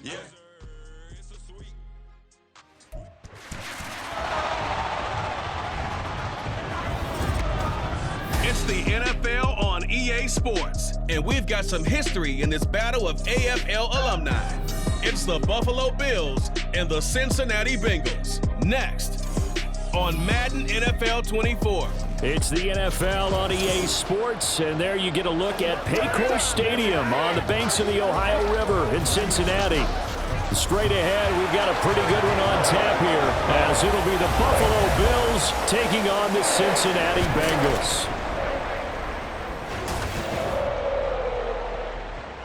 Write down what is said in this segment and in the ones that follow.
Yeah. It's the NFL on EA Sports, and we've got some history in this battle of AFL alumni. It's the Buffalo Bills and the Cincinnati Bengals. Next on Madden NFL 24. It's the NFL on EA Sports, and there you get a look at Paycor Stadium on the banks of the Ohio River in Cincinnati. Straight ahead, we've got a pretty good one on tap here, as it'll be the Buffalo Bills taking on the Cincinnati Bengals.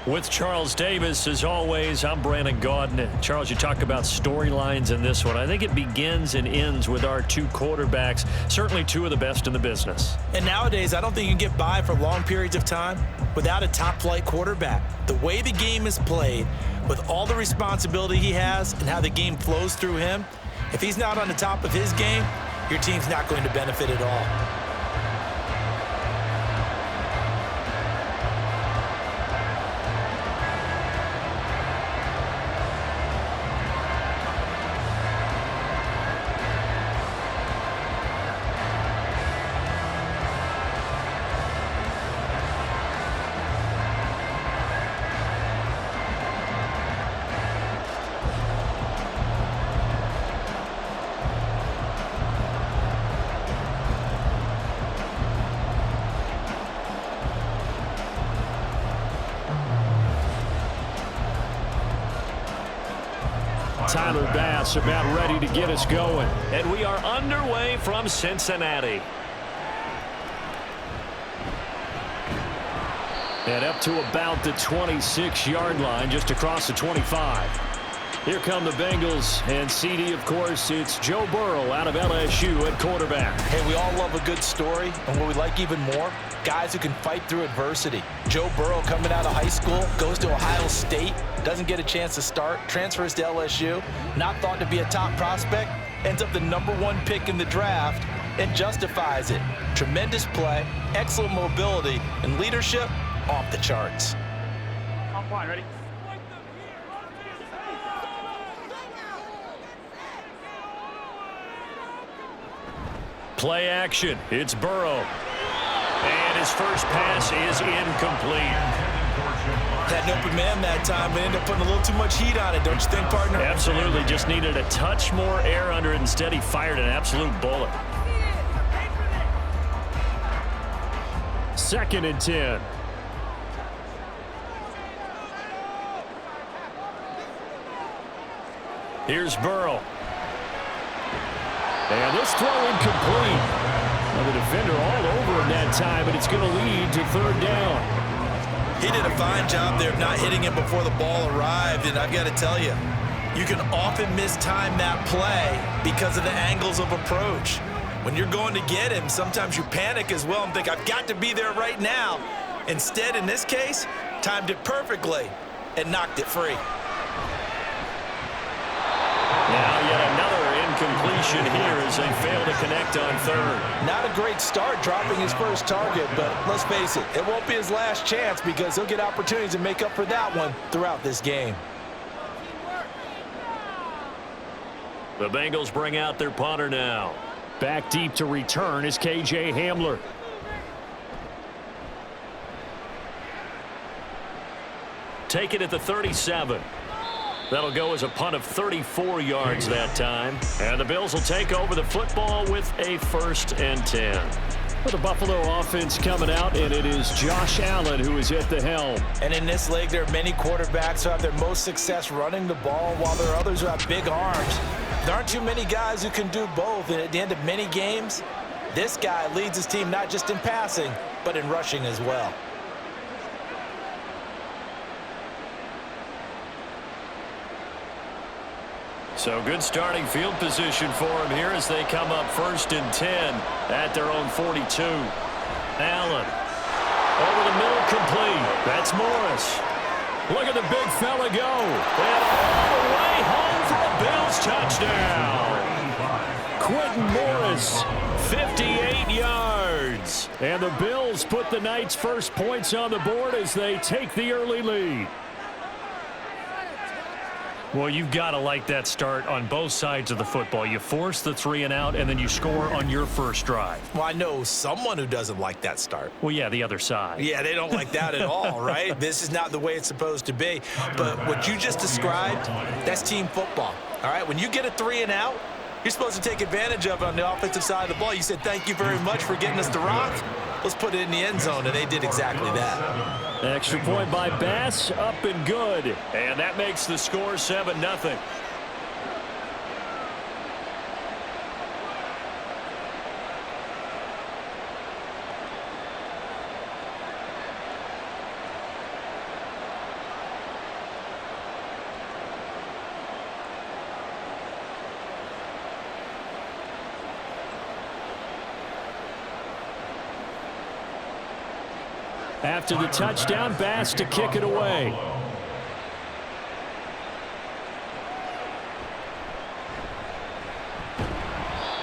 With Charles Davis, as always, I'm Brandon Gaudin. Charles, you talk about storylines in this one. I think it begins and ends with our two quarterbacks, certainly two of the best in the business. And nowadays, I don't think you can get by for long periods of time without a top-flight quarterback. The way the game is played, with all the responsibility he has and how the game flows through him, if he's not on the top of his game, your team's not going to benefit at all. Tyler Bass about ready to get us going. And we are underway from Cincinnati. And up to about the 26-yard line, just across the 25. Here come the Bengals, and CD, of course, it's Joe Burrow out of LSU at quarterback. Hey, we all love a good story, and what we like even more, guys who can fight through adversity. Joe Burrow coming out of high school, goes to Ohio State, doesn't get a chance to start, transfers to LSU, not thought to be a top prospect, ends up the #1 pick in the draft, and justifies it. Tremendous play, excellent mobility, and leadership off the charts. On point, ready? Play action. It's Burrow. And his first pass is incomplete. Had an open man that time, but ended up putting a little too much heat on it, don't you think, partner? Absolutely. Just needed a touch more air under it. Instead, he fired an absolute bullet. 2nd and 10. Here's Burrow. And this throw incomplete. Well, the defender all over him that time, but it's going to lead to 3rd down. He did a fine job there of not hitting him before the ball arrived, and I've got to tell you, you can often mistime that play because of the angles of approach. When you're going to get him, sometimes you panic as well and think, I've got to be there right now. Instead, in this case, timed it perfectly and knocked it free. Now yet another incompletion here as they fail to connect on 3rd. Not a great start dropping his first target, but let's face it, it won't be his last chance because he'll get opportunities to make up for that one throughout this game. The Bengals bring out their punter now. Back deep to return is KJ Hamler. Take it at the 37. That'll go as a punt of 34 yards that time. And the Bills will take over the football with a 1st and 10. For the Buffalo offense coming out, and it is Josh Allen who is at the helm. And in this league, there are many quarterbacks who have their most success running the ball, while there are others who have big arms. There aren't too many guys who can do both, and at the end of many games, this guy leads his team not just in passing, but in rushing as well. So good starting field position for him here as they come up 1st and 10 at their own 42. Allen over the middle, complete. That's Morris. Look at the big fella go. And all the way home for a Bills touchdown. Quentin Morris, 58 yards. And the Bills put the night's first points on the board as they take the early lead. Well, you've got to like that start on both sides of the football. You force the 3 and out, and then you score on your first drive. Well, I know someone who doesn't like that start. Well, yeah, the other side. Yeah, they don't like that at all, right? This is not the way it's supposed to be. But what you just described, that's team football, all right? When you get a 3 and out, you're supposed to take advantage of it on the offensive side of the ball. You said, thank you very much for getting us the rock. Let's put it in the end zone, and they did exactly that. Extra point by Bass, up and good. And that makes the score 7-0. After the touchdown, Bass to kick it away.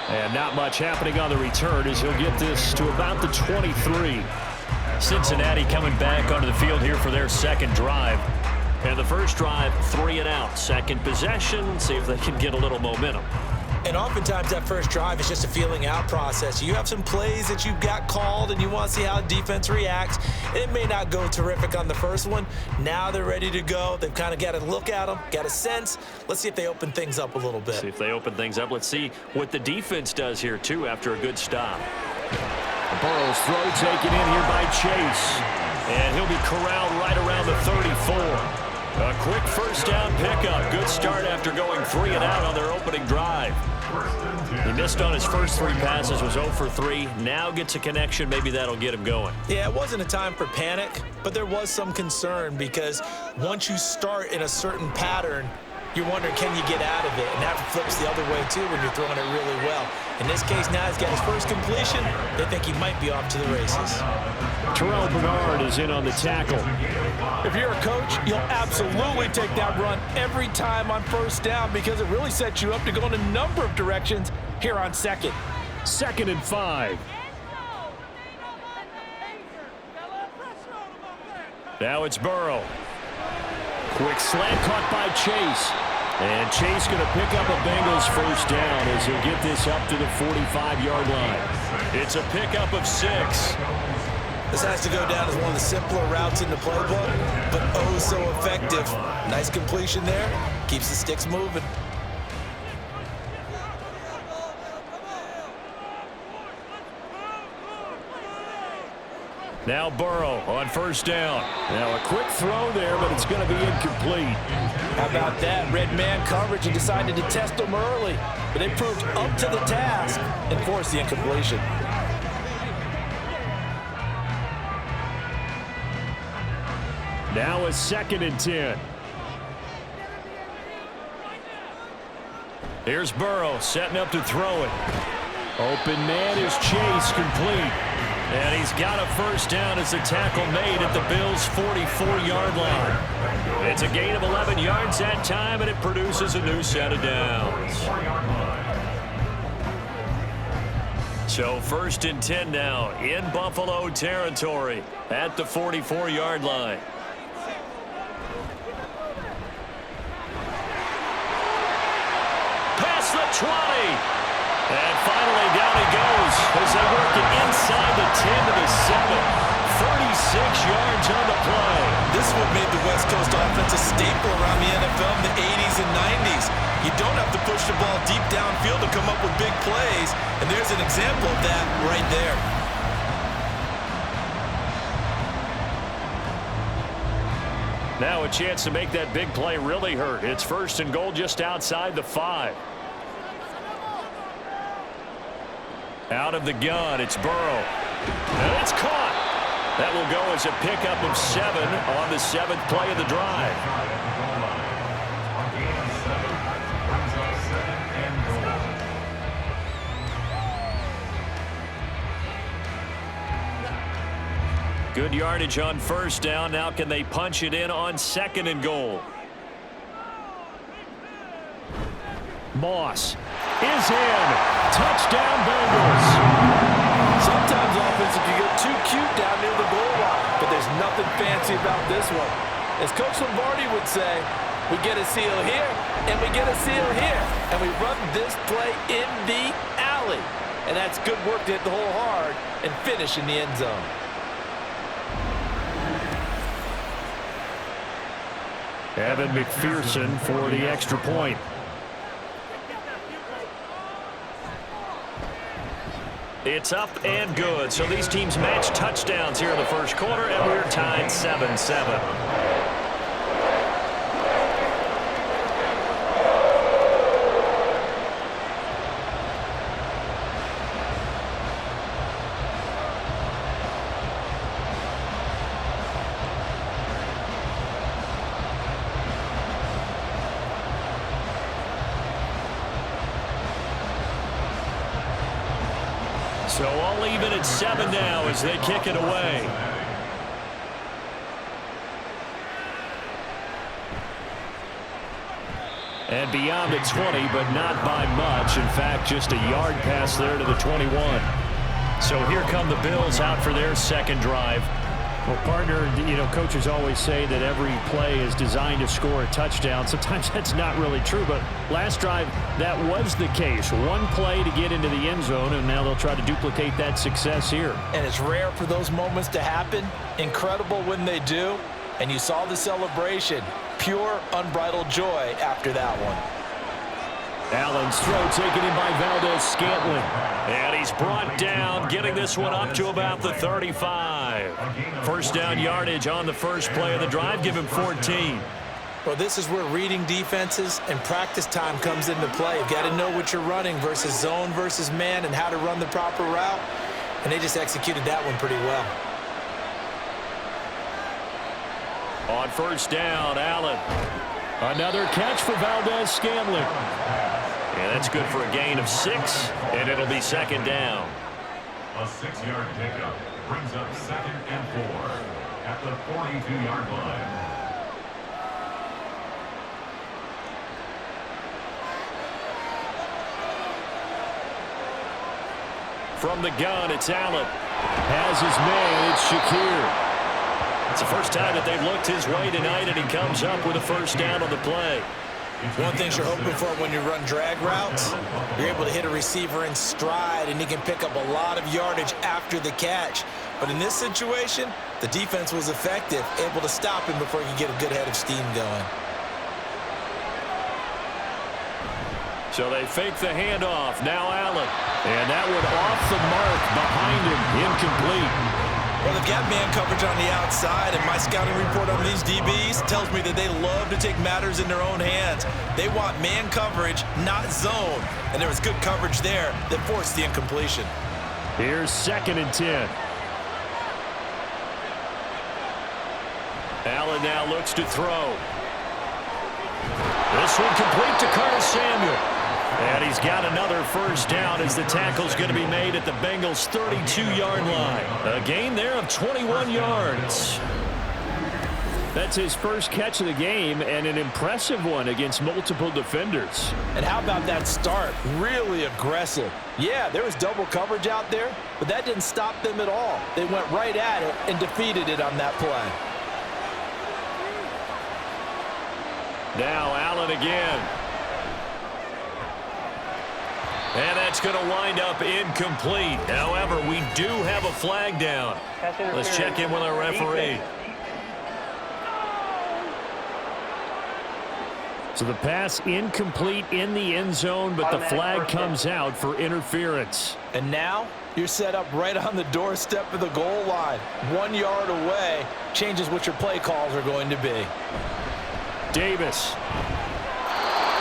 And not much happening on the return as he'll get this to about the 23. Cincinnati coming back onto the field here for their second drive. And the first drive, 3 and out. Second possession, see if they can get a little momentum. And oftentimes that first drive is just a feeling out process. You have some plays that you've got called and you want to see how the defense reacts. And it may not go terrific on the first one. Now they're ready to go. They've kind of got to look at them, got a sense. Let's see if they open things up a little bit. See if they open things up. Let's see what the defense does here, too, after a good stop. Burrow's throw taken in here by Chase. And he'll be corralled right around the 34. A quick first down pickup. Good start after going 3 and out on their opening drive. He missed on his first 3 passes, was 0 for 3. Now gets a connection. Maybe that'll get him going. Yeah, it wasn't a time for panic, but there was some concern because once you start in a certain pattern, you're wondering, can you get out of it? And that flips the other way, too, when you're throwing it really well. In this case, now he's got his first completion. They think he might be off to the races. Terrell Bernard is in on the tackle. If you're a coach, you'll absolutely take that run every time on first down because it really sets you up to go in a number of directions here on second. 2nd and 5. Now it's Burrow. Quick slant caught by Chase. And Chase going to pick up a Bengals first down as he'll get this up to the 45-yard line. It's a pickup of 6. This has to go down as one of the simpler routes in the playbook, but oh so effective. Nice completion there. Keeps the sticks moving. Now Burrow on first down. Now a quick throw there, but it's going to be incomplete. How about that? Red man coverage and decided to test them early, but they proved up to the task and forced the incompletion. Now a 2nd and 10. Here's Burrow setting up to throw it. Open man is Chase, complete. And he's got a first down as the tackle made at the Bills' 44-yard line. It's a gain of 11 yards that time, and it produces a new set of downs. So 1st and 10 now in Buffalo territory at the 44-yard line. Past the 20. And finally, down he goes as they work it inside the 10 to the 7. 36 yards on the play. This one made the West Coast offense a staple around the NFL in the 80s and 90s. You don't have to push the ball deep downfield to come up with big plays, and there's an example of that right there. Now a chance to make that big play really hurt. It's 1st and goal just outside the 5. Out of the gun, it's Burrow. And it's caught. That will go as a pickup of 7 on the 7th play of the drive. Good yardage on first down. Now can they punch it in on 2nd and goal? Moss is in. Touchdown Bengals. Sometimes offenses can get too cute down near the goal line, but there's nothing fancy about this one. As Coach Lombardi would say, We get a seal here, and we get a seal here. And we run this play in the alley. And that's good work to hit the hole hard and finish in the end zone. Evan McPherson for the extra point. It's up and good. So these teams match touchdowns here in the first quarter, and we're tied 7-7. So all even at 7 now as they kick it away. And beyond the 20, but not by much. In fact, just a yard pass there to the 21. So here come the Bills out for their second drive. Well, partner, coaches always say that every play is designed to score a touchdown. Sometimes that's not really true, but last drive, that was the case. One play to get into the end zone, and now they'll try to duplicate that success here. And it's rare for those moments to happen. Incredible when they do. And you saw the celebration. Pure, unbridled joy after that one. Allen's throw taken in by Valdez-Scantling. And he's brought down, getting this one up to about the 35. First down yardage on the first play of the drive. Give him 14. Well, this is where reading defenses and practice time comes into play. You've got to know what you're running versus zone versus man and how to run the proper route. And they just executed that one pretty well. On first down, Allen. Another catch for Valdez-Scantling. And that's good for a gain of 6, and it'll be second down. A 6-yard pickup brings up 2nd and 4 at the 42-yard line. From the gun, it's Allen. Has his man, it's Shakir. It's the first time that they've looked his way tonight, and he comes up with a first down on the play. One thing you're hoping for when you run drag routes, you're able to hit a receiver in stride, and he can pick up a lot of yardage after the catch. But in this situation, the defense was effective, able to stop him before he could get a good head of steam going. So they fake the handoff. Now Allen. And that one off the mark behind him. Incomplete. Well, they've got man coverage on the outside, and my scouting report on these DBs tells me that they love to take matters in their own hands. They want man coverage, not zone. And there was good coverage there that forced the incompletion. Here's 2nd and 10. Allen now looks to throw. This one complete to Curtis Samuel. And he's got another first down as the tackle's going to be made at the Bengals' 32-yard line. A gain there of 21 yards. That's his first catch of the game, and an impressive one against multiple defenders. And how about that start? Really aggressive. Yeah, there was double coverage out there, but that didn't stop them at all. They went right at it and defeated it on that play. Now Allen again. And that's going to wind up incomplete. However, we do have a flag down. Let's check in with our referee. So the pass incomplete in the end zone, but the flag comes out for interference. And now you're set up right on the doorstep of the goal line. 1 yard away changes what your play calls are going to be. Davis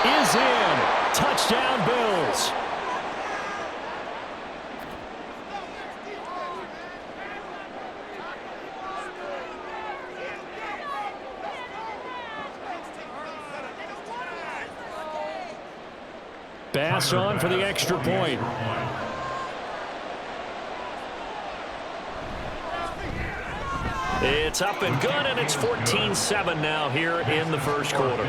is in. Touchdown, Bills. Bass on for the extra point. It's up and good, and it's 14-7 now here in the first quarter.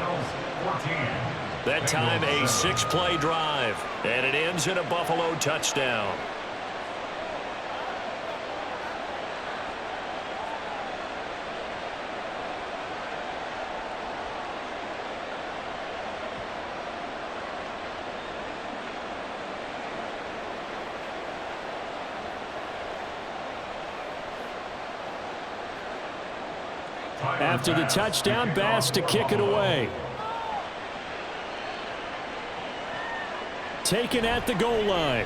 That time a 6-play drive, and it ends in a Buffalo touchdown. After the touchdown, Bass to kick it away. Taken at the goal line.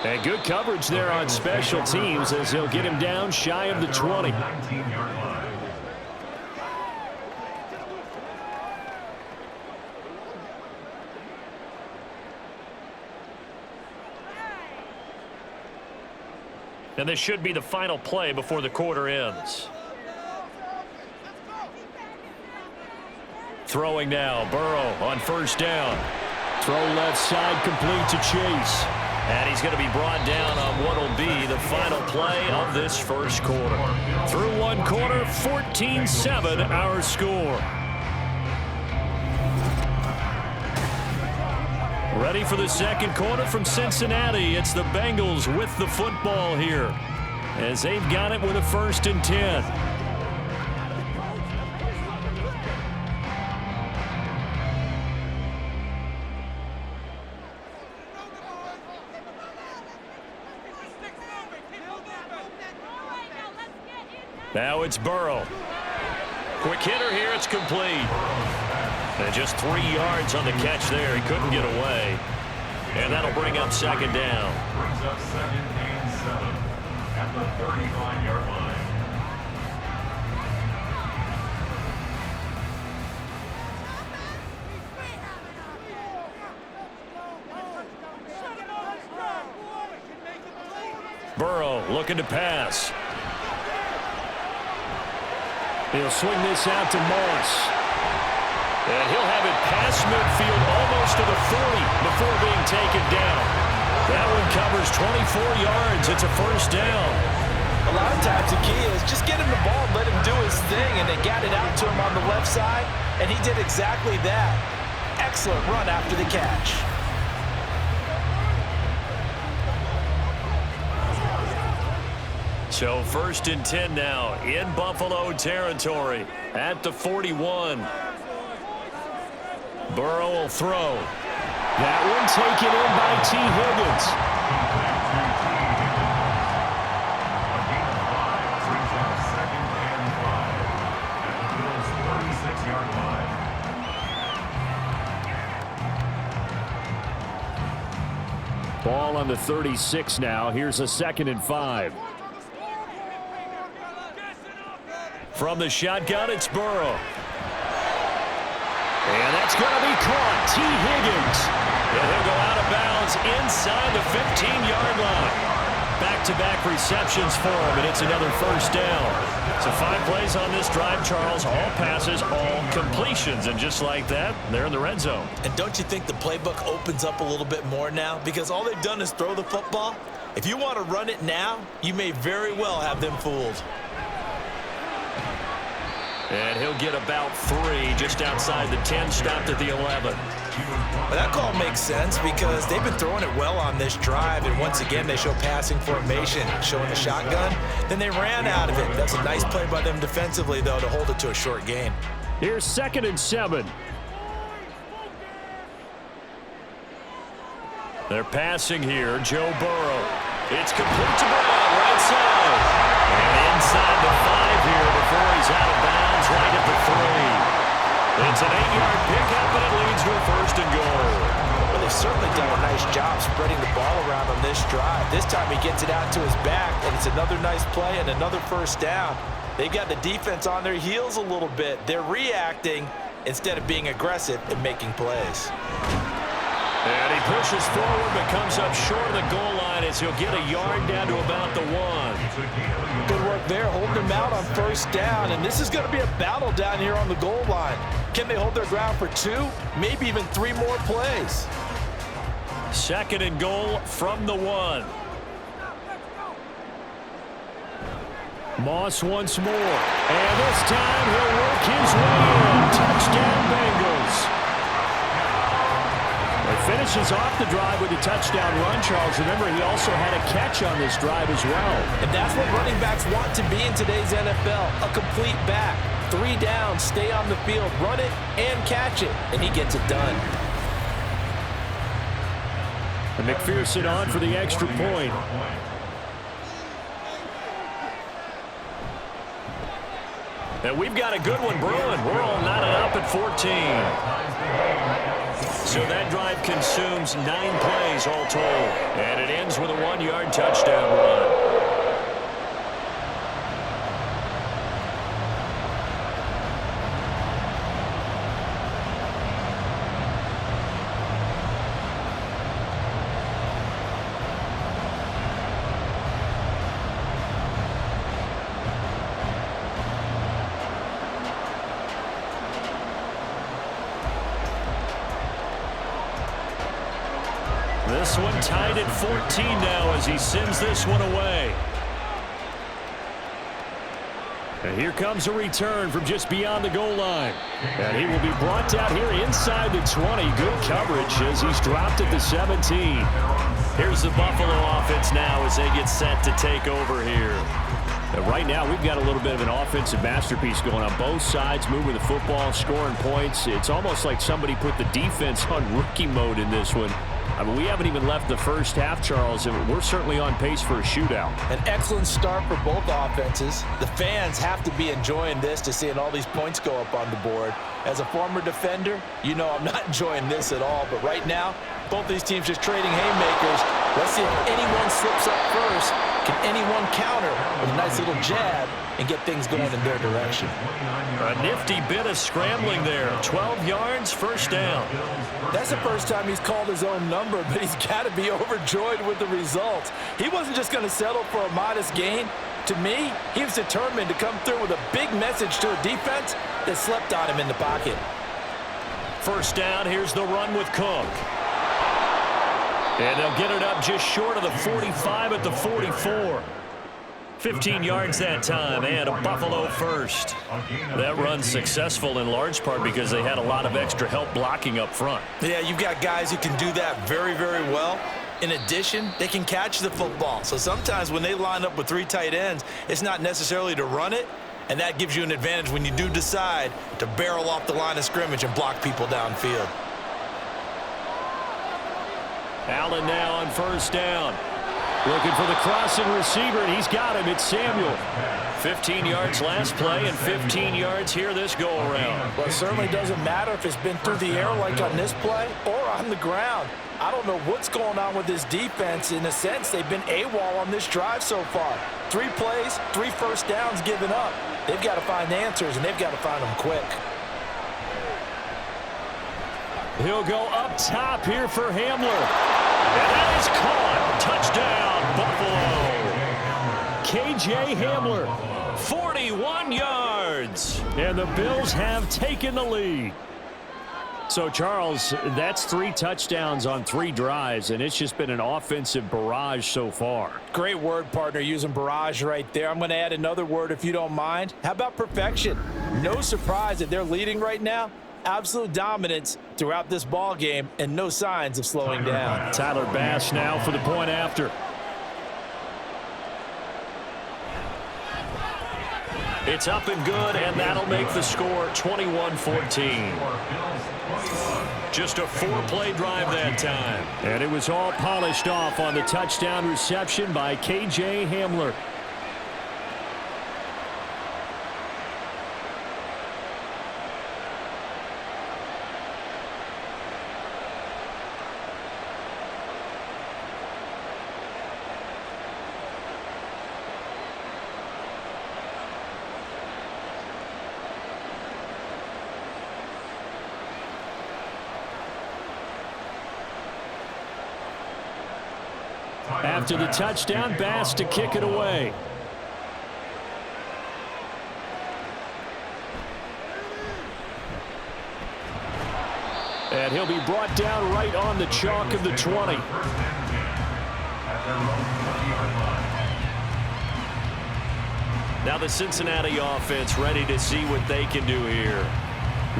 And good coverage there on special teams as he'll get him down shy of the 20. 19-yard line. And this should be the final play before the quarter ends. Throwing now, Burrow on first down. Throw left side, complete to Chase. And he's going to be brought down on what will be the final play of this first quarter. Through one quarter, 14-7 our score. Ready for the second quarter from Cincinnati. It's the Bengals with the football here as they've got it with a 1st and 10. Now it's Burrow. Quick hitter here. It's complete. And just 3 yards on the catch there. He couldn't get away. And that'll bring up second down. Brings up 2nd and 7 at the 35-yard line. Burrow looking to pass. He'll swing this out to Moss. And he'll have it past midfield almost to the 40 before being taken down. That one covers 24 yards. It's a 1st down. A lot of times the key is just get him the ball and let him do his thing, and they got it out to him on the left side, and he did exactly that. Excellent run after the catch. So 1st and 10 now in Buffalo territory at the 41. Burrow will throw. That one taken in by T. Higgins. Brings up 2nd and 5 at the Bills' 36-yard line. Ball on the 36 now. Here's a 2nd and 5. From the shotgun, it's Burrow. And that's going to be caught. T. Higgins. And he'll go out of bounds inside the 15-yard line. Back-to-back receptions for him, and it's another 1st down. So 5 plays on this drive, Charles. All passes, all completions. And just like that, they're in the red zone. And don't you think the playbook opens up a little bit more now? Because all they've done is throw the football. If you want to run it now, you may very well have them fooled. And he'll get about 3 just outside the 10, stopped at the 11. Well, that call makes sense because they've been throwing it well on this drive, and once again they show passing formation, showing the shotgun. Then they ran out of it. That's a nice play by them defensively, though, to hold it to a short gain. Here's 2nd and 7. They're passing here. Joe Burrow. It's complete to Brown, right side. And inside the 5 here before he's out of bounds, right at the 3. It's an 8-yard pickup, and it leads to a 1st and goal. Well, they've certainly done a nice job spreading the ball around on this drive. This time he gets it out to his back, and it's another nice play and another 1st down. They've got the defense on their heels a little bit. They're reacting instead of being aggressive and making plays. And he pushes forward but comes up short of the goal line as he'll get a yard down to about the 1. Good work there, holding them out on 1st down, and this is going to be a battle down here on the goal line. Can they hold their ground for 2, maybe even 3 more plays? 2nd and goal from the 1. Moss once more, and this time he'll work his way in. Touchdown Bengals. Finishes off the drive with a touchdown run, Charles. Remember, he also had a catch on this drive as well. And that's what running backs want to be in today's NFL, a complete back. 3 down, stay on the field, run it, and catch it, and he gets it done. And McPherson on for the extra point. And we've got a good one brewing. We're all knotted up at 14. So that drive consumes 9 plays all told. And it ends with a 1-yard touchdown run. This one tied at 14 now as he sends this one away. And here comes a return from just beyond the goal line. And he will be brought down here inside the 20. Good coverage as he's dropped at the 17. Here's the Buffalo offense now as they get set to take over here. And right now, we've got a little bit of an offensive masterpiece going on both sides, moving the football, scoring points. It's almost like somebody put the defense on rookie mode in this one. I mean, we haven't even left the first half, Charles, and we're certainly on pace for a shootout. An excellent start for both offenses. The fans have to be enjoying this to seeing all these points go up on the board. As a former defender, you know I'm not enjoying this at all, but right now, both these teams just trading haymakers. Let's see if anyone slips up first. Can anyone counter with a nice little jab and get things going in their direction? A nifty bit of scrambling there. 12 yards, first down. That's the first time he's called his own number, but he's got to be overjoyed with the results. He wasn't just going to settle for a modest gain. To me, he was determined to come through with a big message to a defense that slept on him in the pocket. First down, here's the run with Cook. And they'll get it up just short of the 45 at the 44. 15 yards that time, and a Buffalo first. That run's successful in large part because they had a lot of extra help blocking up front. Yeah, you've got guys who can do that very, very well. In addition, they can catch the football. So sometimes when they line up with 3 tight ends, it's not necessarily to run it, and that gives you an advantage when you do decide to barrel off the line of scrimmage and block people downfield. Allen now on first down. Looking for the crossing receiver, and he's got him. It's Samuel. 15 yards last play and 15 yards here this go-around. Well, it certainly doesn't matter if it's been through the air like on this play or on the ground. I don't know what's going on with this defense. In a sense, they've been AWOL on this drive so far. 3 plays, 3 first downs given up. They've got to find answers, and they've got to find them quick. He'll go up top here for Hamler. And that is caught. Touchdown, Buffalo. K.J. Hamler, 41 yards. And the Bills have taken the lead. So, Charles, that's 3 touchdowns on 3 drives, and it's just been an offensive barrage so far. Great word, partner, using barrage right there. I'm going to add another word if you don't mind. How about perfection? No surprise that they're leading right now. Absolute dominance throughout this ball game and no signs of slowing down. Tyler Bass now for the point after. It's up and good, and that'll make the score 21-14. Just a 4-play drive that time. And it was all polished off on the touchdown reception by K.J. Hamler. After the touchdown, Bass to kick it away. And he'll be brought down right on the chalk of the 20. Now the Cincinnati offense ready to see what they can do here.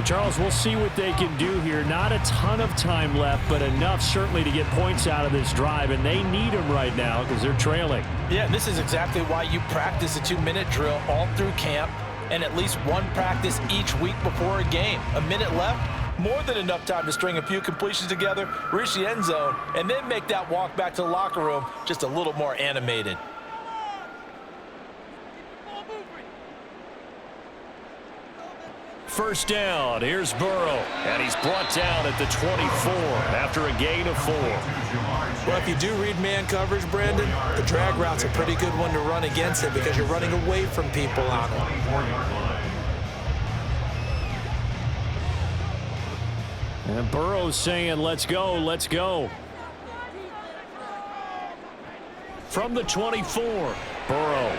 Charles, we'll see what they can do here. Not a ton of time left, but enough certainly to get points out of this drive, and they need them right now because they're trailing. Yeah, this is exactly why you practice a 2-minute drill all through camp and at least 1 practice each week before a game. A minute left, more than enough time to string a few completions together, reach the end zone, and then make that walk back to the locker room just a little more animated. first down. Here's Burrow, and he's brought down at the 24 after a gain of 4. Well, if you do read man coverage, Brandon, the drag route's a pretty good one to run against it because you're running away from people on it. And Burrow's saying, let's go, let's go. From the 24, Burrow.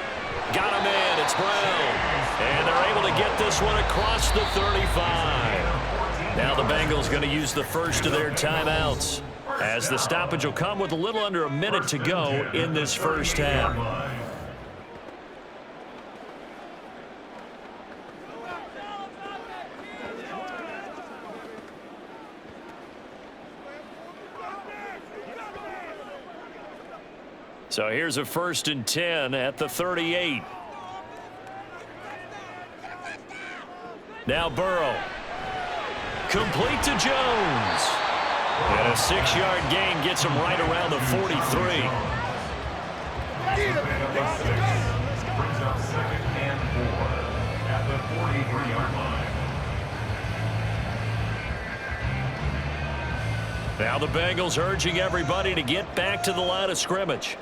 Got him in, it's Brown. And they're able to get this one across the 35. Now the Bengals going to use the first of their timeouts, as the stoppage will come with a little under a minute to go in this first half. So here's a 1st and 10 at the 38. Now Burrow. Complete to Jones. And a 6-yard gain gets him right around the 43. Brings up 2nd and 4 at the 43-yard line. Now the Bengals urging everybody to get back to the line of scrimmage.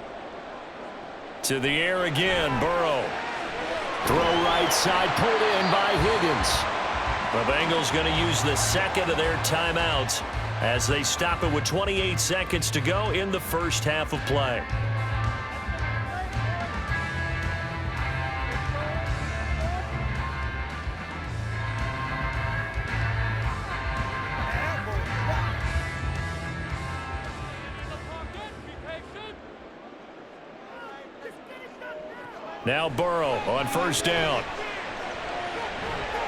To the air again, Burrow. Throw right side, pulled in by Higgins. The Bengals going to use the second of their timeouts as they stop it with 28 seconds to go in the first half of play. Now Burrow on 1st down.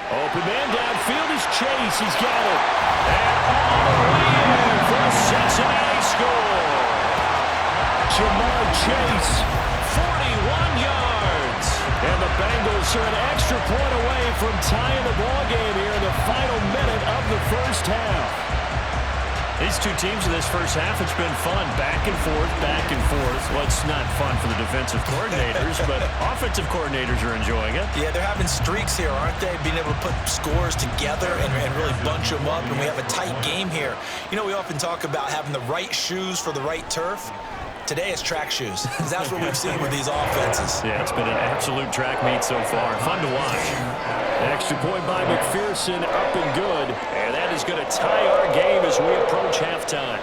Open man downfield is Chase. He's got it. And all the way in for a Cincinnati score. Jamar Chase. 41 yards. And the Bengals are an extra point away from tying the ball game here in the final minute of the first half. These two teams in this first half, it's been fun. Back and forth, back and forth. Well, it's not fun for the defensive coordinators, but offensive coordinators are enjoying it. Yeah, they're having streaks here, aren't they? Being able to put scores together and really bunch them up, and we have a tight game here. You know, we often talk about having the right shoes for the right turf. Today it's track shoes. That's what we've seen with these offenses. Yeah, it's been an absolute track meet so far. Fun to watch. Extra point by McPherson, up and good. And that is going to tie our game as we approach halftime.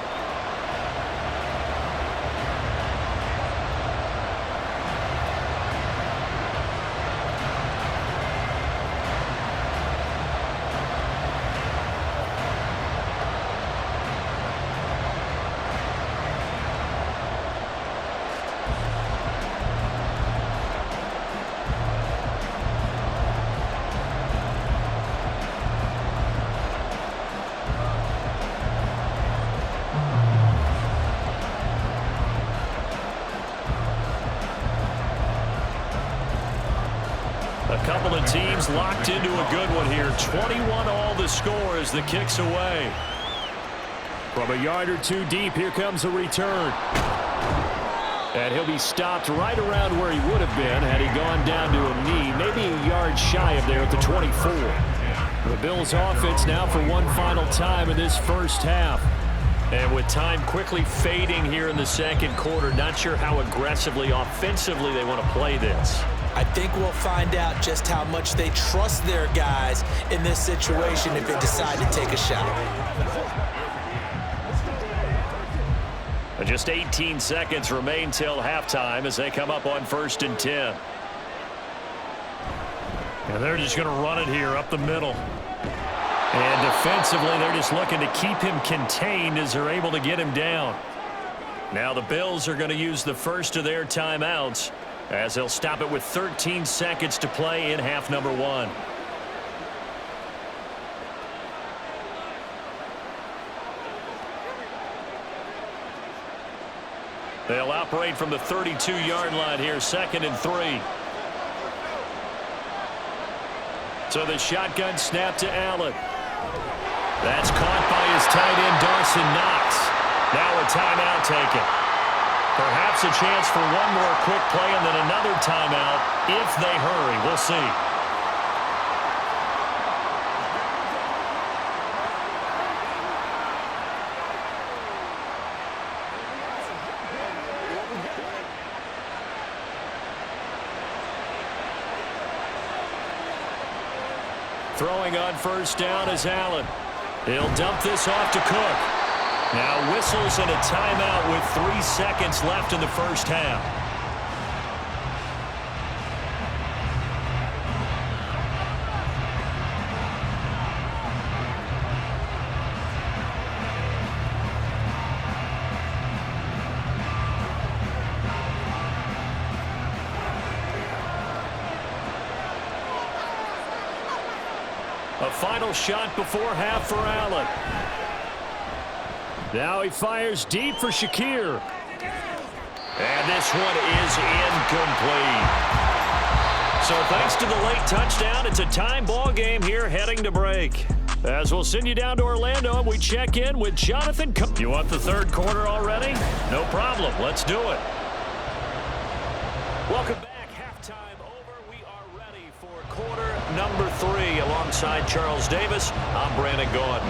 A couple of teams locked into a good one here. 21 all the score as the kick's away. From a yard or two deep, here comes a return. And he'll be stopped right around where he would have been had he gone down to a knee, maybe a yard shy of there at the 24. The Bills offense now for one final time in this first half. And with time quickly fading here in the second quarter, not sure how aggressively, offensively they want to play this. I think we'll find out just how much they trust their guys in this situation if they decide to take a shot. Just 18 seconds remain till halftime as they come up on 1st and 10. And they're just going to run it here up the middle. And defensively, they're just looking to keep him contained as they're able to get him down. Now the Bills are going to use the first of their timeouts as they'll stop it with 13 seconds to play in half number 1. They'll operate from the 32-yard line here, 2nd and 3. So the shotgun snap to Allen. That's caught by his tight end, Dawson Knox. Now a timeout taken. Perhaps a chance for one more quick play and then another timeout if they hurry. We'll see. Throwing on first down is Allen. He'll dump this off to Cook. Now whistles and a timeout with 3 seconds left in the first half. A final shot before half for Allen. Now he fires deep for Shakir. And this one is incomplete. So thanks to the late touchdown, it's a time ball game here heading to break. As we'll send you down to Orlando, and we check in with Jonathan. You want the third quarter already? No problem. Let's do it. Welcome back. Quarter number 3 alongside Charles Davis. I'm Brandon Gordon.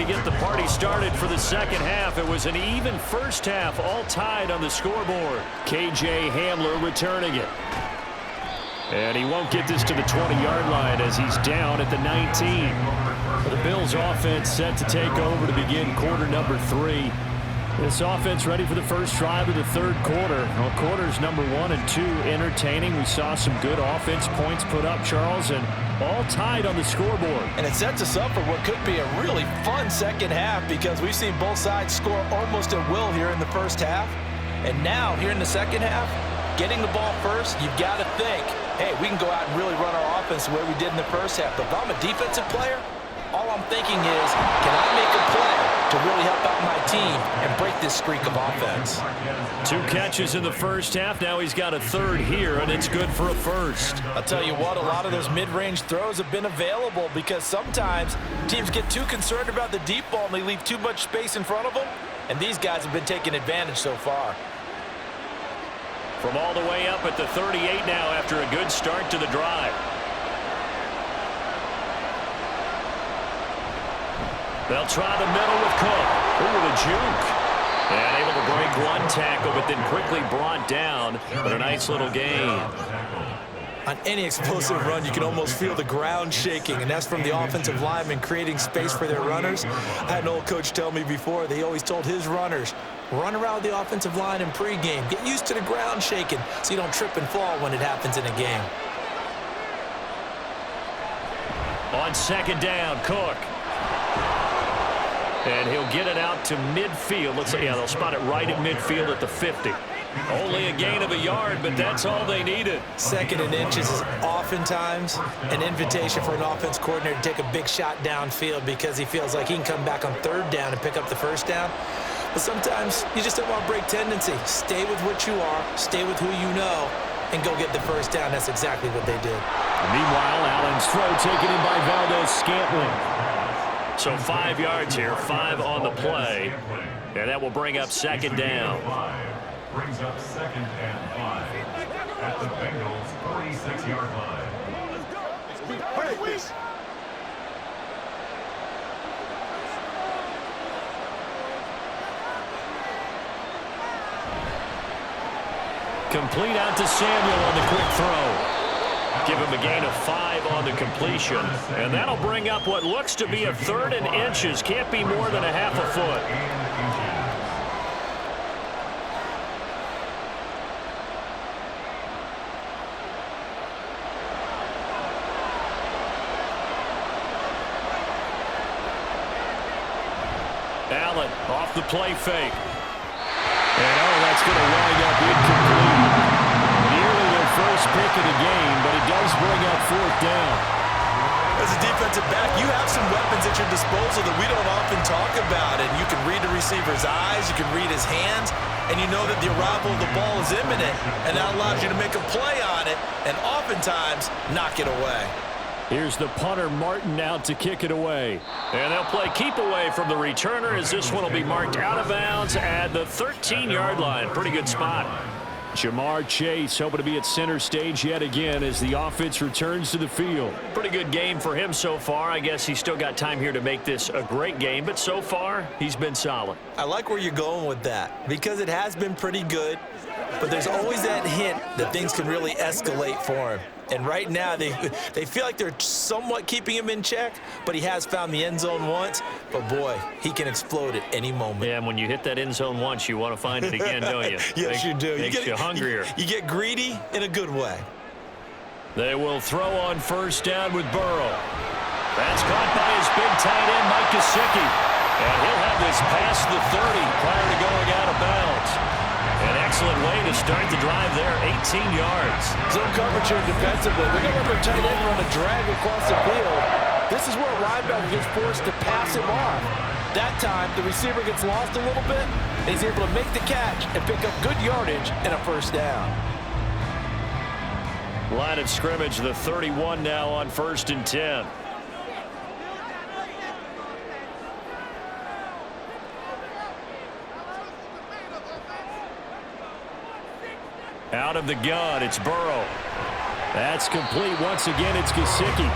Get the party started for the second half. It was an even first half, all tied on the scoreboard. KJ Hamler returning it. And he won't get this to the 20-yard line as he's down at the 19. The Bills offense set to take over to begin quarter number 3. This offense ready for the first drive of the third quarter. Well, quarters number 1 and 2 entertaining. We saw some good offense points put up, Charles, and all tied on the scoreboard. And it sets us up for what could be a really fun second half because we've seen both sides score almost at will here in the first half. And now, here in the second half, getting the ball first, you've got to think, hey, we can go out and really run our offense the way we did in the first half. But if I'm a defensive player, all I'm thinking is, can I make a play to really help out my team and break this streak of offense? 2 catches in the first half. Now he's got a third here, and it's good for a first. I'll tell you what, a lot of those mid-range throws have been available because sometimes teams get too concerned about the deep ball and they leave too much space in front of them, and these guys have been taking advantage so far. From all the way up at the 38 now after a good start to the drive. They'll try the middle with Cook. Ooh, the juke. And able to break one tackle, but then quickly brought down. But a nice little gain. On any explosive run, you can almost feel the ground shaking, and that's from the offensive linemen creating space for their runners. I had an old coach tell me before, they always told his runners, run around the offensive line in pregame. Get used to the ground shaking so you don't trip and fall when it happens in a game. On second down, Cook. And he'll get it out to midfield. Let's say, yeah, they'll spot it right at midfield at the 50. Only a gain of a yard, but that's all they needed. 2nd and inches is oftentimes an invitation for an offense coordinator to take a big shot downfield because he feels like he can come back on 3rd down and pick up the first down. But sometimes you just don't want to break tendency. Stay with what you are, stay with who you know, and go get the first down. That's exactly what they did. Meanwhile, Allen's throw taken in by Valdez-Scantling. So 5 yards here, 5 on the play, and that will bring up second down. Brings up 2nd and 5 at the Bengals' 46-yard line. Complete out to Samuel on the quick throw. Give him a gain of 5 on the completion. And that'll bring up what looks to be a 3rd and inches. Can't be more than a half a foot. Allen off the play fake. And that's going to wind up incomplete. Nearly their first pick of the game, but it does bring up 4th down. As a defensive back, you have some weapons at your disposal that we don't often talk about. And you can read the receiver's eyes, you can read his hands, and you know that the arrival of the ball is imminent, and that allows you to make a play on it and oftentimes knock it away. Here's the punter, Martin, out to kick it away. And they'll play keep away from the returner as this one will be marked out of bounds at the 13-yard line. Pretty good spot. Jamar Chase hoping to be at center stage yet again as the offense returns to the field. Pretty good game for him so far. I guess he's still got time here to make this a great game, but so far he's been solid. I like where you're going with that because it has been pretty good, but there's always that hint that things can really escalate for him. And right now, they feel like they're somewhat keeping him in check, but he has found the end zone once. But, boy, he can explode at any moment. Yeah, and when you hit that end zone once, you want to find it again, don't you? Yes, you do. Makes you hungrier. You get greedy in a good way. They will throw on first down with Burrow. That's caught by his big tight end, Mike Gesicki. And he'll have this past the 30 prior to going out of bounds. An excellent way to start the drive there, 18 yards. Zone coverage here defensively. They're going to let their tight end run a drag across the field. This is where a linebacker gets forced to pass him off. That time, the receiver gets lost a little bit, and he's able to make the catch and pick up good yardage and a first down. Line of scrimmage, the 31 now on 1st and 10. Out of the gun, it's Burrow. That's complete. Once again, it's Gesicki.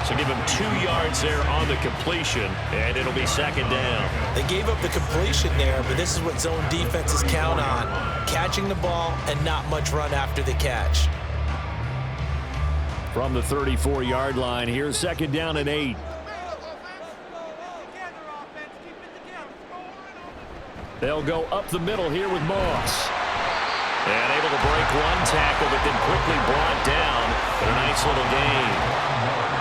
So give him 2 yards there on the completion, and it'll be second down. They gave up the completion there, but this is what zone defenses count on. Catching the ball and not much run after the catch. From the 34-yard line, here's second down and 8. They'll go up the middle here with Moss. And able to break one tackle, but then quickly brought down. But a nice little gain.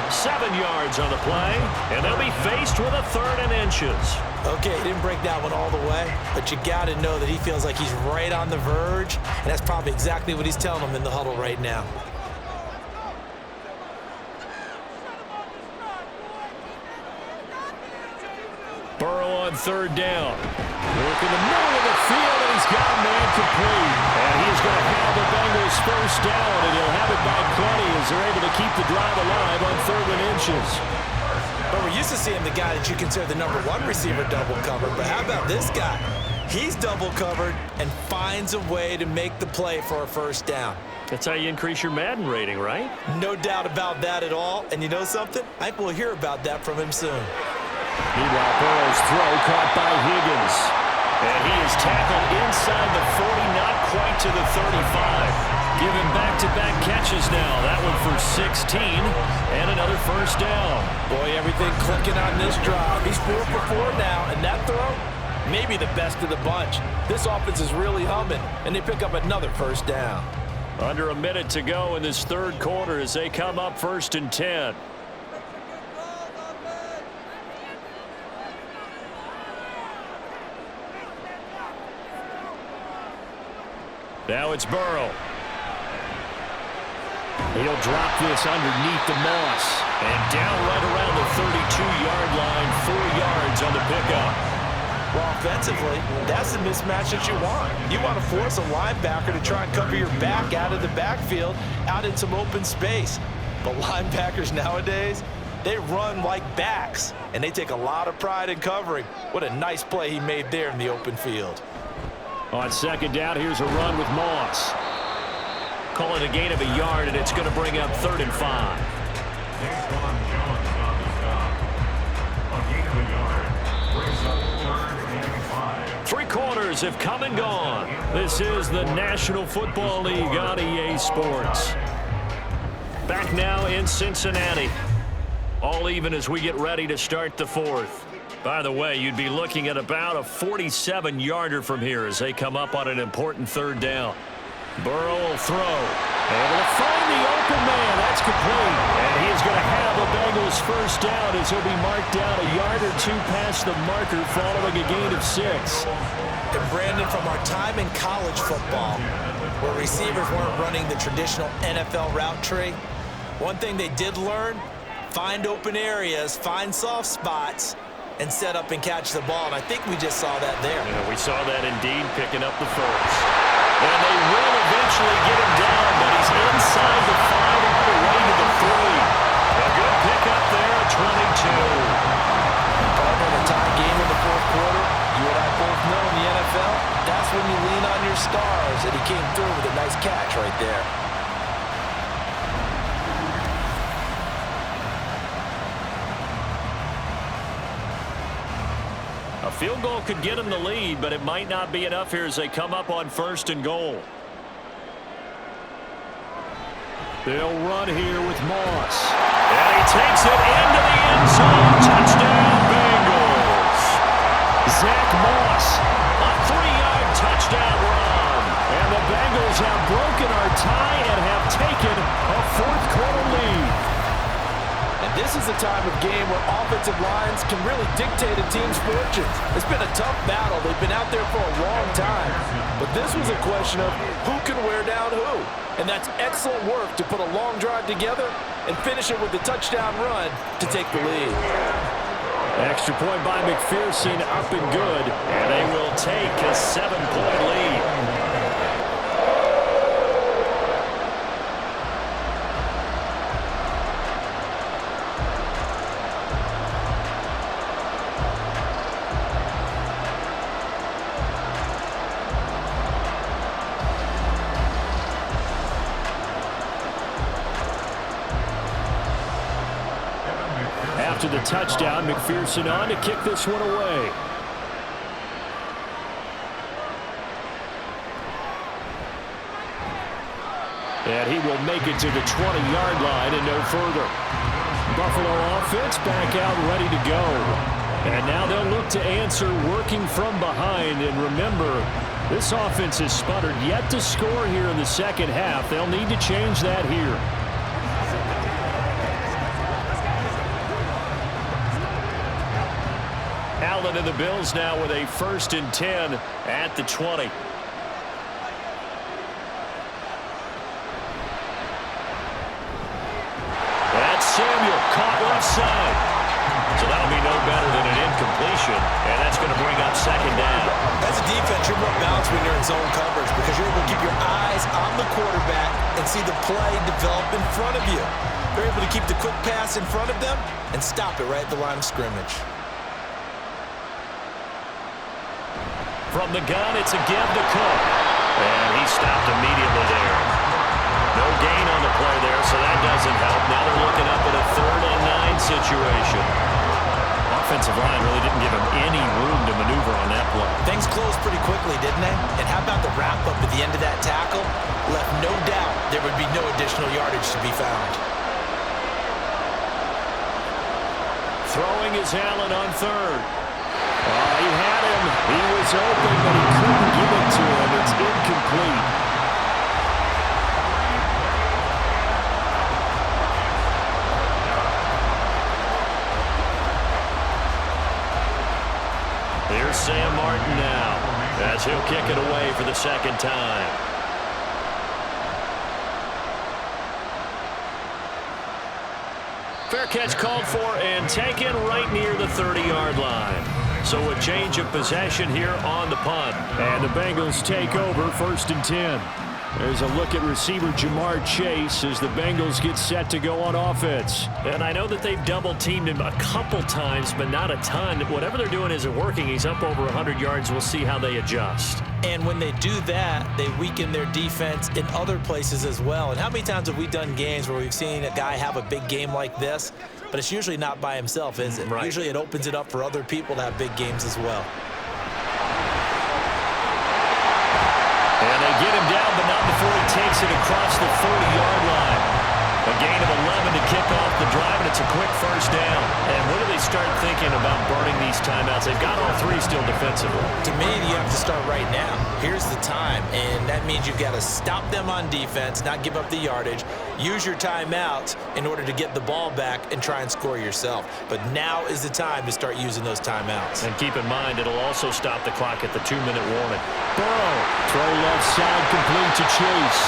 7 yards on the play, and they'll be faced with a 3rd and inches. Okay, he didn't break that one all the way, but you got to know that he feels like he's right on the verge, and that's probably exactly what he's telling them in the huddle right now. Burrow on 3rd down. Work in the middle of the field, and he's got a man complete. And he's going to have the Bengals first down, and he'll have it by 20 as they're able to keep the drive alive on 3rd and inches. But we're used to seeing the guy that you consider the number 1 receiver double covered, but how about this guy? He's double covered and finds a way to make the play for a first down. That's how you increase your Madden rating, right? No doubt about that at all. And you know something? I think we'll hear about that from him soon. Meanwhile, Burrow's throw caught by Higgins. And he is tackled inside the 40, not quite to the 35. Given back-to-back catches now. That one for 16 and another first down. Boy, everything clicking on this drive. He's 4 for 4 now, and that throw, maybe the best of the bunch. This offense is really humming, and they pick up another first down. Under a minute to go in this 3rd quarter as they come up 1st and 10. Now it's Burrow. He'll drop this underneath the Moss. And down right around the 32-yard line, 4 yards on the pickup. Well, offensively, that's the mismatch that you want. You want to force a linebacker to try and cover your back out of the backfield, out in some open space. But linebackers nowadays, they run like backs, and they take a lot of pride in covering. What a nice play he made there in the open field. On second down, here's a run with Moss. Call it a gain of a yard, and it's going to bring up 3rd and 5. Three quarters have come and gone. This is the National Football League on EA Sports. Back now in Cincinnati. All even as we get ready to start the 4th. By the way, you'd be looking at about a 47-yarder from here as they come up on an important 3rd down. Burrow will throw. Able to find the open man. That's complete. And he is going to have the Bengals first down as he'll be marked down a yard or 2 past the marker following a gain of 6. And Brandon, from our time in college football, where receivers weren't running the traditional NFL route tree, one thing they did learn, find open areas, find soft spots, and set up and catch the ball. And I think we just saw that there. Yeah, we saw that indeed, picking up the first. And they will eventually get him down, but he's inside the 5 all the way to the 3. A good pickup there at 22. Partner, a tie game in the fourth quarter. You and I both know in the NFL, that's when you lean on your stars, and he came through with a nice catch right there. A field goal could get him the lead, but it might not be enough here as they come up on 1st and goal. They'll run here with Moss. And he takes it into the end zone. Touchdown, Bengals. Zach Moss, a 3-yard touchdown run. And the Bengals have broken our tie and have taken a fourth-quarter lead. And this is a time of game where offensive lines can really dictate a team's fortunes. It's been a tough battle. They've been out there for a long time. But this was a question of who can wear down who. And that's excellent work to put a long drive together and finish it with the touchdown run to take the lead. Extra point by McPherson, up and good. And they will take a 7-point lead. After the touchdown, McPherson on to kick this one away. And he will make it to the 20-yard line and no further. Buffalo offense back out ready to go. And now they'll look to answer working from behind. And remember, this offense has sputtered yet to score here in the second half. They'll need to change that here. Allen and the Bills now with a 1st and 10 at the 20. That's Samuel, caught left side. So that'll be no better than an incompletion, and that's going to bring up 2nd down. As a defense, you're more balanced when you're in zone coverage because you're able to keep your eyes on the quarterback and see the play develop in front of you. They're able to keep the quick pass in front of them and stop it right at the line of scrimmage. From the gun, it's a give to Cook. And he stopped immediately there. No gain on the play there, so that doesn't help. Now they're looking up at a 3rd and 9 situation. Offensive line really didn't give him any room to maneuver on that play. Things closed pretty quickly, didn't they? And how about the wrap-up at the end of that tackle? Left no doubt there would be no additional yardage to be found. Throwing is Allen on 3rd. He had him. He was open, but he couldn't give it to him. It's incomplete. Here's Sam Martin now, as he'll kick it away for the 2nd time. Fair catch called for and taken right near the 30-yard line. So a change of possession here on the punt. And the Bengals take over 1st and 10. There's a look at receiver Jamar Chase as the Bengals get set to go on offense. And I know that they've double-teamed him a couple times, but not a ton. Whatever they're doing isn't working. He's up over 100 yards. We'll see how they adjust. And when they do that, they weaken their defense in other places as well. And how many times have we done games where we've seen a guy have a big game like this, but it's usually not by himself, is it? Right. Usually it opens it up for other people to have big games as well. And they get him down, but not before he takes it across the 40-yard line. A gain of 11 to kick off the drive, and it's a quick 1st down. And when do they start thinking about burning these timeouts? They've got all 3 still defensively. To me, you have to start right now. Here's the time, and that means you've got to stop them on defense, not give up the yardage, use your timeouts in order to get the ball back and try and score yourself. But now is the time to start using those timeouts. And keep in mind, it'll also stop the clock at the 2-minute warning. Burrow, throw left side, complete to Chase.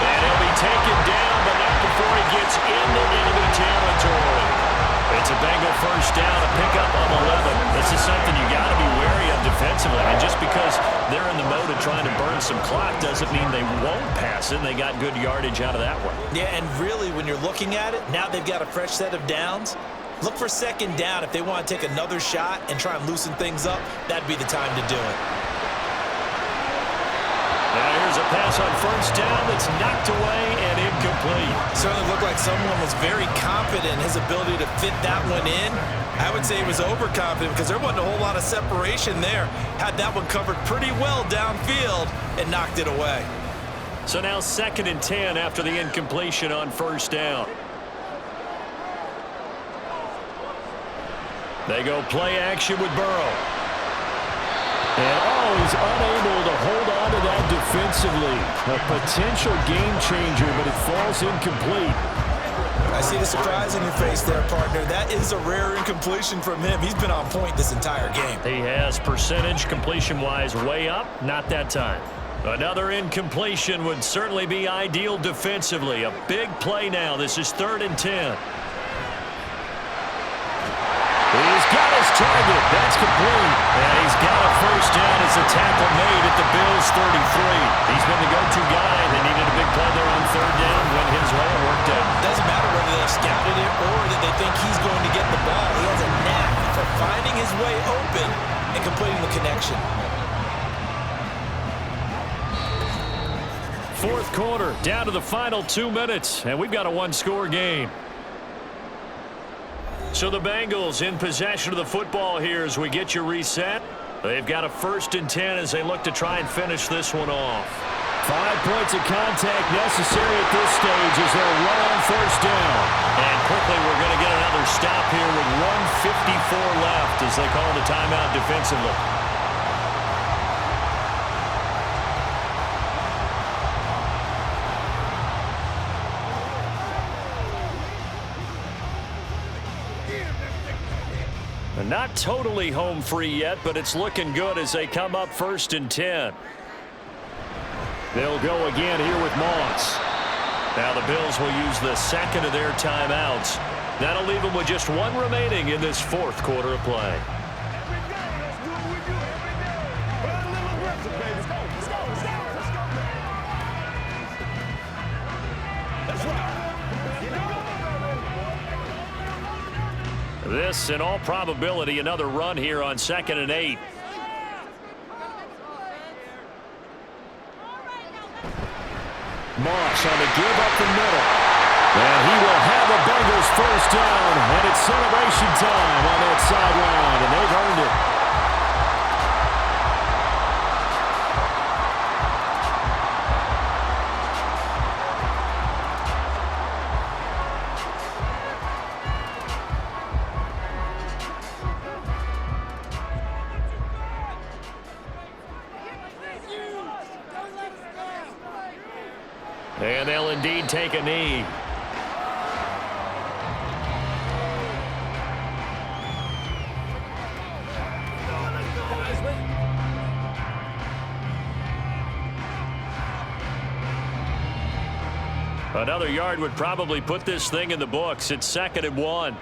And he'll be taken down, but not before he gets into enemy territory. It's a Bengal first down, a pickup of 11. This is something you got to be wary of defensively. And just because they're in the mode of trying to burn some clock doesn't mean they won't pass it. And they got good yardage out of that one. Yeah, and really, when you're looking at it, now they've got a fresh set of downs. Look for second down. If they want to take another shot and try and loosen things up, that'd be the time to do it. Now here's a pass on first down that's knocked away and incomplete. Certainly looked like someone was very confident in his ability to fit that one in. I would say he was overconfident because there wasn't a whole lot of separation there. Had that one covered pretty well downfield and knocked it away. So now 2nd and 10 after the incompletion on first down. They go play action with Burrow. And he's unable to hold on to that defensively. A potential game changer, but it falls incomplete. I see the surprise in your face there, partner. That is a rare incompletion from him. He's been on point this entire game. He has percentage completion-wise way up. Not that time. Another incompletion would certainly be ideal defensively. A big play now. This is 3rd and 10. He's got his target. That's complete. And he's got a first down as a tackle made at the Bills' 33. He's been the go-to guy. They needed a big play there on 3rd down. Went his way and worked out. Doesn't matter whether they've scouted it or that they think he's going to get the ball. He has a knack for finding his way open and completing the connection. 4th quarter, down to the final 2 minutes, and we've got a one-score game. So the Bengals in possession of the football here as we get you reset. They've got a 1st and 10 as they look to try and finish this one off. 5 points of contact necessary at this stage as they'll run on first down. And quickly we're going to get another stop here with 1:54 left as they call the timeout defensively. Not totally home free yet, but it's looking good as they come up 1st and 10. They'll go again here with Moss. Now the Bills will use the 2nd of their timeouts. That'll leave them with just 1 remaining in this 4th quarter of play. This, in all probability, another run here on 2nd and 8. Moss on the give up the middle. And he will have a Bengals first down. And it's celebration time on that sideline. And they've earned it. And they'll indeed take a knee. Another yard would probably put this thing in the books. It's 2nd and 1.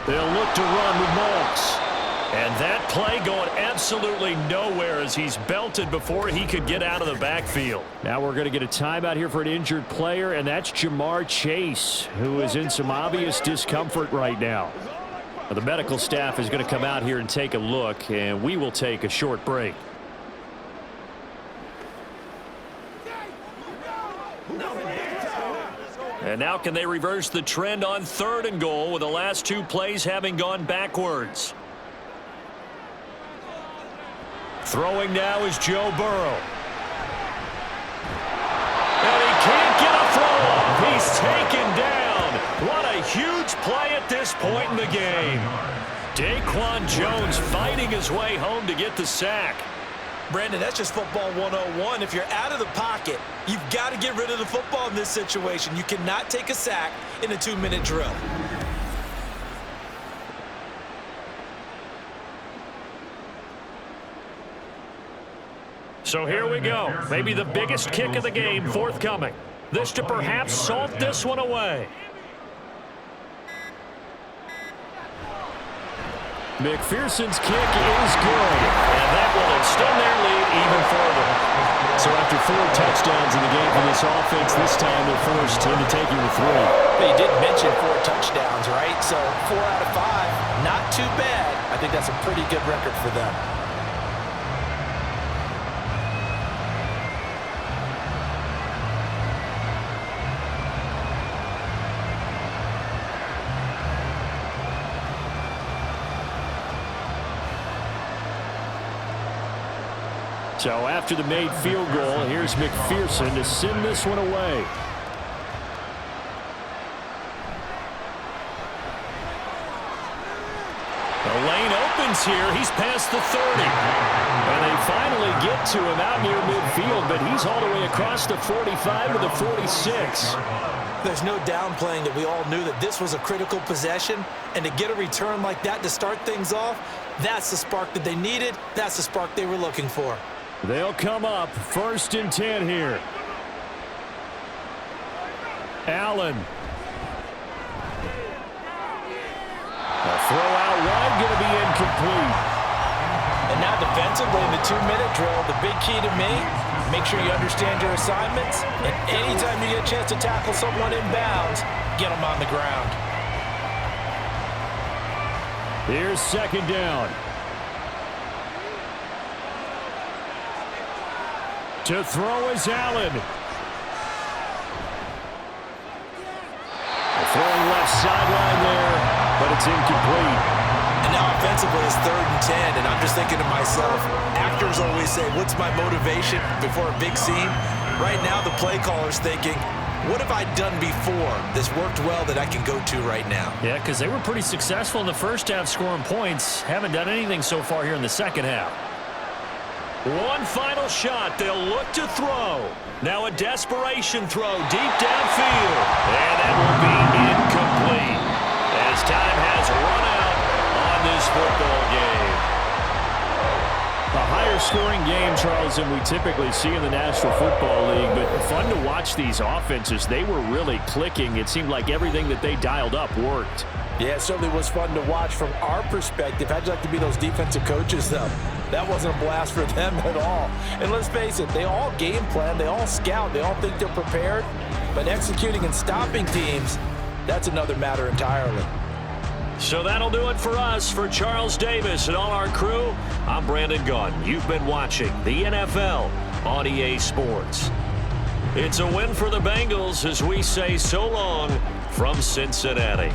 They'll look to run with Moss. And that play going absolutely nowhere as he's belted before he could get out of the backfield. Now we're going to get a timeout here for an injured player, and that's Jamar Chase, who is in some obvious discomfort right now. The medical staff is going to come out here and take a look, and we will take a short break. And now can they reverse the trend on 3rd and goal with the last 2 plays having gone backwards? Throwing now is Joe Burrow. And he can't get a throw off. He's taken down. What a huge play at this point in the game. Daquan Jones fighting his way home to get the sack. Brandon, that's just football 101. If you're out of the pocket, you've got to get rid of the football in this situation. You cannot take a sack in a 2-minute drill. So here we go. Maybe the biggest kick of the game forthcoming. This to perhaps salt this one away. McPherson's kick is good. And that will extend their lead even further. So after 4 touchdowns in the game for this offense, this time they're forced into taking the 3. But you did mention 4 touchdowns, right? So 4 out of 5, not too bad. I think that's a pretty good record for them. So after the made field goal, here's McPherson to send this one away. The lane opens here. He's past the 30. And they finally get to him out near midfield, but he's all the way across the 45 to the 46. There's no downplaying that we all knew that this was a critical possession, and to get a return like that to start things off, that's the spark that they needed. That's the spark they were looking for. They'll come up 1st and 10 here. Allen. A throw out wide, going to be incomplete. And now defensively in the 2-minute drill, the big key to me, make sure you understand your assignments, and anytime you get a chance to tackle someone inbounds, get them on the ground. Here's 2nd down. To throw is Allen. Throwing left sideline there, but it's incomplete. And now offensively it's 3rd and 10, and I'm just thinking to myself, actors always say, what's my motivation before a big scene? Right now the play caller's thinking, what have I done before that's worked well that I can go to right now? Yeah, because they were pretty successful in the first half scoring points. Haven't done anything so far here in the second half. One final shot. They'll look to throw. Now a desperation throw deep downfield. And that will be incomplete as time has run out on this football game. A higher scoring game, Charles, than we typically see in the National Football League, but fun to watch these offenses. They were really clicking. It seemed like everything that they dialed up worked. Yeah, it certainly was fun to watch from our perspective. How'd you like to be those defensive coaches, though? That wasn't a blast for them at all. And let's face it, they all game plan, they all scout, they all think they're prepared. But executing and stopping teams, that's another matter entirely. So that'll do it for us. For Charles Davis and all our crew, I'm Brandon Gunn. You've been watching the NFL on EA Sports. It's a win for the Bengals as we say so long from Cincinnati.